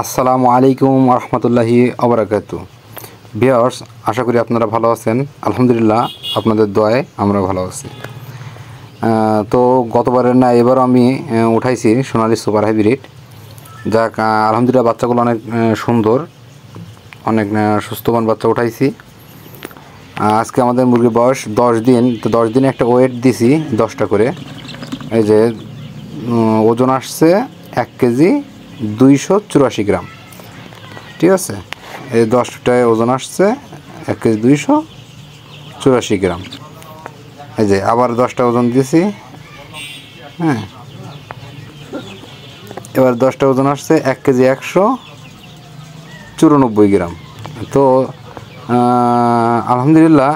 আসসালামু আলাইকুম রহমতুল্লাহি আবরাকাতু। ভিউয়ার্স, আশা করি আপনারা ভালো আছেন। আলহামদুলিল্লাহ, আপনাদের দোয়ায় আমরা ভালো আছি। তো গতবারের না এবারও আমি উঠাইছি সোনালি সুপার হাইব্রিড। যাক, আলহামদুলিল্লাহ বাচ্চাগুলো অনেক সুন্দর, অনেক সুস্থবান বাচ্চা উঠাইছি। আজকে আমাদের মুরগির বয়স 10 দিন। তো 10 দিনে একটা ওয়েট দিছি 10টা করে। এই যে ওজন আসছে 1 কেজি 284 গ্রাম। ঠিক আছে, এই 10টায় ওজন আসছে 1 কেজি 284 গ্রাম। এই যে আবার 10টা ওজন দিয়েছি। হ্যাঁ, এবার 10টা ওজন আসছে 1 কেজি 194 গ্রাম। তো আলহামদুলিল্লাহ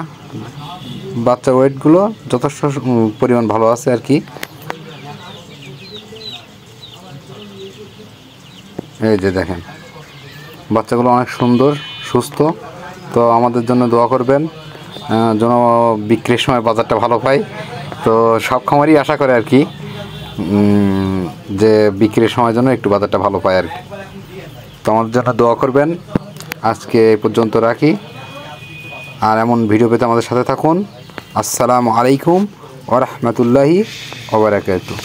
বাচ্চার ওয়েটগুলো যথেষ্ট পরিমাণ ভালো আছে আর কি। এই যে দেখেন, বাচ্চাগুলো অনেক সুন্দর, সুস্থ। তো আমাদের জন্য দোয়া করবেন যেন বিক্রির সময় বাজারটা ভালো পাই। তো সব খামারই আশা করে আর কি, যে বিক্রির সময় জন্য একটু বাজারটা ভালো পায় আর কি। তো আমাদের জন্য দোয়া করবেন। আজকে এই পর্যন্ত রাখি, আর এমন ভিডিও পেতে আমাদের সাথে থাকুন। আসসালামু আলাইকুম ওয়া রাহমাতুল্লাহি ওয়া বারাকাতুহু।